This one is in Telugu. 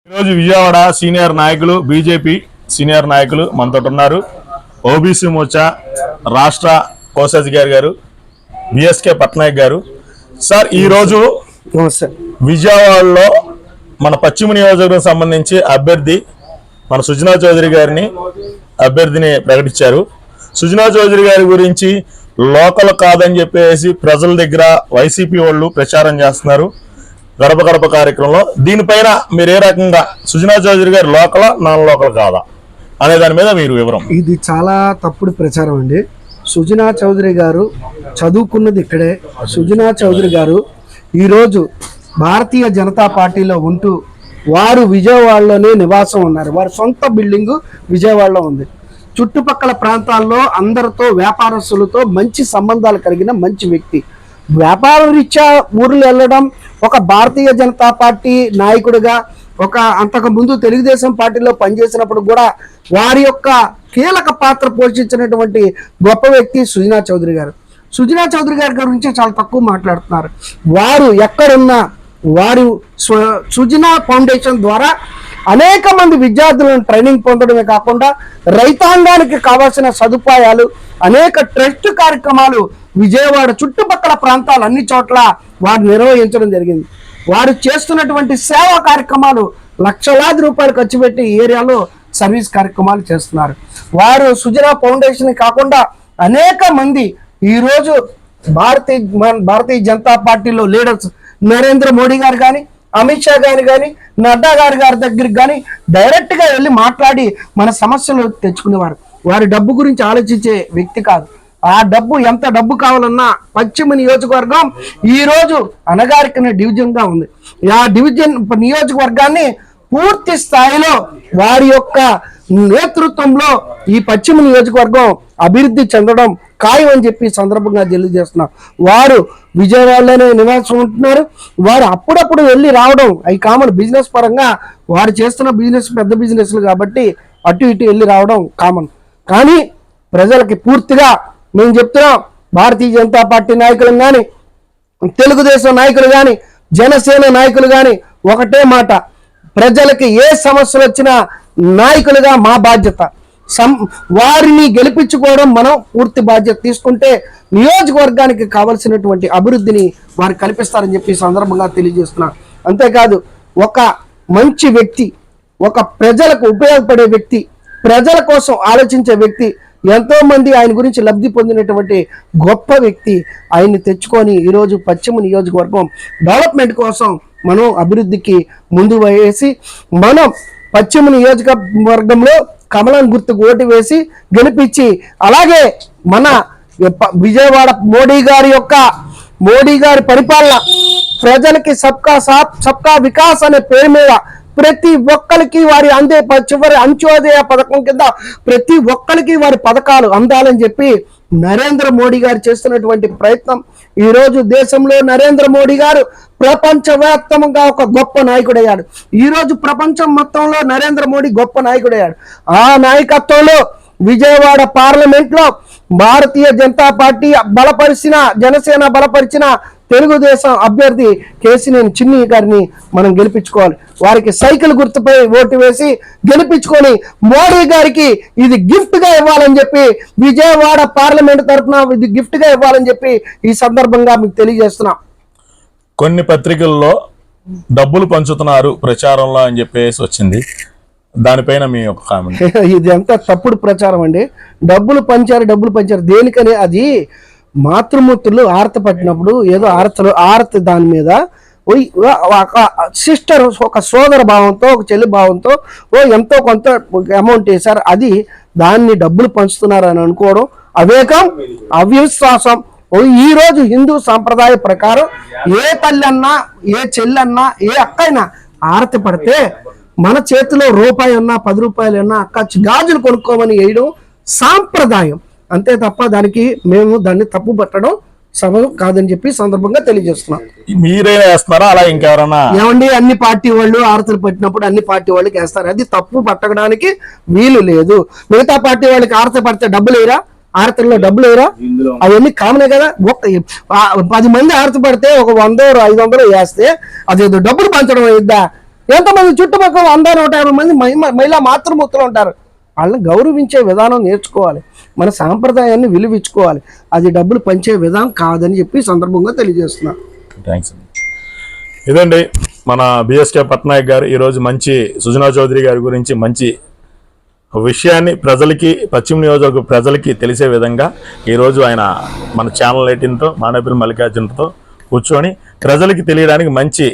ఈరోజు విజయవాడ సీనియర్ నాయకులు బీజేపీ సీనియర్ నాయకులు మనతో ఉన్నారు. ఓబీసీ మోర్చా రాష్ట్ర కోశాధికారి గారు బిఎస్కే పట్నాయక్ గారు. సార్ ఈరోజు విజయవాడలో మన పశ్చిమ నియోజకవర్గం సంబంధించి అభ్యర్థి మన సుజనా చౌదరి గారిని అభ్యర్థిని ప్రకటించారు. సుజనా చౌదరి గారి గురించి లోకల్ కాదని చెప్పేసి ప్రజల దగ్గర వైసీపీ వాళ్ళు ప్రచారం చేస్తున్నారు గడప గడప కార్యక్రమంలో. దీనిపైన మీరు ఏ రకంగా సుజనా చౌదరి గారు లోకల్ నాన్ లోకల్ కాదా అనే దాని మీద మీరు వివరం. ఇది చాలా తప్పుడు ప్రచారం అండి. సుజనా చౌదరి గారు చదువుకున్నది ఇక్కడే. సుజనా చౌదరి గారు ఈరోజు భారతీయ జనతా పార్టీలో ఉంటూ వారు విజయవాడలోనే నివాసం ఉన్నారు. వారి సొంత బిల్డింగు విజయవాడలో ఉంది. చుట్టుపక్కల ప్రాంతాల్లో అందరితో వ్యాపారస్తులతో మంచి సంబంధాలు కలిగిన మంచి వ్యక్తి. వ్యాపార రీత్యా ఊర్లు వెళ్ళడం, ఒక భారతీయ జనతా పార్టీ నాయకుడిగా ఒక అంతకుముందు తెలుగుదేశం పార్టీలో పనిచేసినప్పుడు కూడా వారి యొక్క కీలక పాత్ర పోషించినటువంటి గొప్ప వ్యక్తి సుజనా చౌదరి గారు. సుజనా చౌదరి గారి గురించి చాలా తక్కువ మాట్లాడుతున్నారు. వారు ఎక్కడున్నా వారు సుజనా ఫౌండేషన్ ద్వారా అనేక మంది విద్యార్థులను ట్రైనింగ్ పొందడమే కాకుండా రైతాంగానికి కావాల్సిన సదుపాయాలు, అనేక ట్రస్ట్ కార్యక్రమాలు విజయవాడ చుట్టుపక్కల ప్రాంతాలు అన్ని చోట్ల వారు నిర్వహించడం జరిగింది. వారు చేస్తున్నటువంటి సేవా కార్యక్రమాలు లక్షలాది రూపాయలు ఖర్చు పెట్టి ఏరియాలో సర్వీస్ కార్యక్రమాలు చేస్తున్నారు. వారు సుజనా ఫౌండేషన్ కాకుండా అనేక మంది ఈరోజు భారతీయ జనతా పార్టీలో లీడర్స్ నరేంద్ర మోడీ గారు కానీ, అమిత్ షా గారు కానీ, నడ్డా గారి దగ్గరికి కానీ డైరెక్ట్గా వెళ్ళి మాట్లాడి మన సమస్యలు తెచ్చుకునేవారు. వారి డబ్బు గురించి ఆలోచించే వ్యక్తి కాదు. ఆ డబ్బు ఎంత డబ్బు కావాలన్నా పశ్చిమ నియోజకవర్గం ఈరోజు అణగారికైన డివిజన్గా ఉంది. ఆ డివిజన్ నియోజకవర్గాన్ని పూర్తి స్థాయిలో వారి యొక్క నేతృత్వంలో ఈ పశ్చిమ నియోజకవర్గం అభివృద్ధి చెందడం ఖాయం అని చెప్పి సందర్భంగా తెలియజేస్తున్నాం. వారు విజయవాడలోనే నివాసం ఉంటున్నారు. వారు అప్పుడప్పుడు వెళ్ళి రావడం అవి కామన్. బిజినెస్ పరంగా వారు చేస్తున్న బిజినెస్ పెద్ద బిజినెస్లు కాబట్టి అటు ఇటు వెళ్ళి రావడం కామన్. కానీ ప్రజలకి పూర్తిగా మేము చెప్తున్నాం, భారతీయ జనతా పార్టీ నాయకులు కానీ, తెలుగుదేశం నాయకులు కానీ, జనసేన నాయకులు కానీ ఒకటే మాట, ప్రజలకి ఏ సమస్యలు వచ్చినా నాయకులుగా మా బాధ్యత. వారిని గెలిపించుకోవడం మనం పూర్తి బాధ్యత తీసుకుంటే నియోజకవర్గానికి కావలసినటువంటి అభివృద్ధిని వారు కల్పిస్తారని చెప్పి సందర్భంగా తెలియజేస్తున్నారు. అంతేకాదు ఒక మంచి వ్యక్తి, ఒక ప్రజలకు ఉపయోగపడే వ్యక్తి, ప్రజల కోసం ఆలోచించే వ్యక్తి, ఎంతో మంది ఆయన గురించి లబ్ధి పొందినటువంటి గొప్ప వ్యక్తి. ఆయన్ని తెచ్చుకొని ఈరోజు పశ్చిమ నియోజకవర్గం డెవలప్మెంట్ కోసం మనం అభివృద్ధికి ముందు వేసి మనం పశ్చిమ నియోజకవర్గంలో కమలం గుర్తుకు ఓటు వేసి గెలిపించి, అలాగే మన విజయవాడ మోడీ గారి పరిపాలన ప్రజలకి సబ్కా సాత్ సబ్కా వికాస్ అనే పేరు మీద ప్రతి ఒక్కరికి వారి అందే చివరి అంత్యోదయ పథకం కింద ప్రతి ఒక్కరికి వారి పథకాలు అందాలని చెప్పి నరేంద్ర మోడీ గారు చేస్తున్నటువంటి ప్రయత్నం. ఈరోజు దేశంలో నరేంద్ర మోడీ గారు ప్రపంచవ్యాప్తంగా ఒక గొప్ప నాయకుడయ్యాడు. ఈరోజు ప్రపంచం మొత్తంలో నరేంద్ర మోడీ గొప్ప నాయకుడయ్యాడు. ఆ నాయకత్వంలో విజయవాడ పార్లమెంట్లో భారతీయ జనతా పార్టీ బలపరిచిన, జనసేన బలపరిచిన తెలుగుదేశం అభ్యర్థి కేసినేని చిన్ని గారిని మనం గెలిపించుకోవాలి. వారికి సైకిల్ గుర్తుపై ఓటు వేసి గెలిపించుకొని మోడీ గారికి ఇది గిఫ్ట్ గా ఇవ్వాలని చెప్పి, విజయవాడ పార్లమెంట్ తరఫున ఇది గిఫ్ట్ గా ఇవ్వాలని చెప్పి ఈ సందర్భంగా మీకు తెలియజేస్తున్నాం. కొన్ని పత్రికల్లో డబ్బులు పంచుతున్నారు ప్రచారంలో అని చెప్పేసి వచ్చింది, దానిపైన మీ యొక్క కామెంట్. ఇది ఎంత తప్పుడు ప్రచారం అండి. డబ్బులు పంచారు దేనికని? అది మాతృమూర్తులు ఆరతి పట్టినప్పుడు ఏదో ఆరతి దాని మీద ఒక సిస్టర్, ఒక సోదర భావంతో, ఒక చెల్లి భావంతో ఎంతో కొంత అమౌంట్ వేశారు. అది దాన్ని డబ్బులు పంచుతున్నారు అని అనుకోవడం అవేకం, అవిశ్వాసం. ఈ రోజు హిందూ సాంప్రదాయ ప్రకారం ఏ తల్లి అన్నా, ఏ చెల్లన్నా, ఏ అక్కైనా ఆరతి పడితే మన చేతిలో రూపాయి ఉన్నా, 10 రూపాయలు ఉన్నా అక్క గాజులు కొనుక్కోమని వేయడం సాంప్రదాయం. అంతే తప్ప మేము దాన్ని తప్పు పట్టడం సమయం కాదని చెప్పి సందర్భంగా తెలియజేస్తున్నాం. మీరే వేస్తున్నారా అలా ఇంకెవరన్నా? ఏమండి, అన్ని పార్టీ వాళ్ళు ఆరతులు పెట్టినప్పుడు అన్ని పార్టీ వాళ్ళకి వేస్తారు. అది తప్పు పట్టడానికి వీలు లేదు. మిగతా పార్టీ వాళ్ళకి ఆరతి పడితే డబ్బులు వేయరా? ఆరతుల్లో డబ్బులు వేయరా? అవన్నీ కామనే కదా. 10 మంది ఆరతి పడితే ఒక 100 500 వేస్తే అదేదో డబ్బులు పంచడం అయిద్దా? ఎంతమంది చుట్టుపక్కల 100-150 మంది మహిళా మాతృమూర్తులు ఉంటారు. వాళ్ళని గౌరవించే విధానం నేర్చుకోవాలి, మన సాంప్రదాయాన్ని విలువించుకోవాలి. అది డబ్బులు పంచే విధానం కాదని చెప్పి సందర్భంగా తెలియజేస్తున్నాను. థ్యాంక్స్ అండి. ఇదండి మన బిఎస్కే పట్నాయక్ గారు ఈరోజు మంచి సుజనా చౌదరి గారి గురించి మంచి విషయాన్ని ప్రజలకి, పశ్చిమ నియోజకవర్గ ప్రజలకి తెలిసే విధంగా ఈరోజు ఆయన మన ఛానల్ 18తో మానేపల్లి మల్లికార్జునతో కూర్చొని ప్రజలకి తెలియడానికి మంచి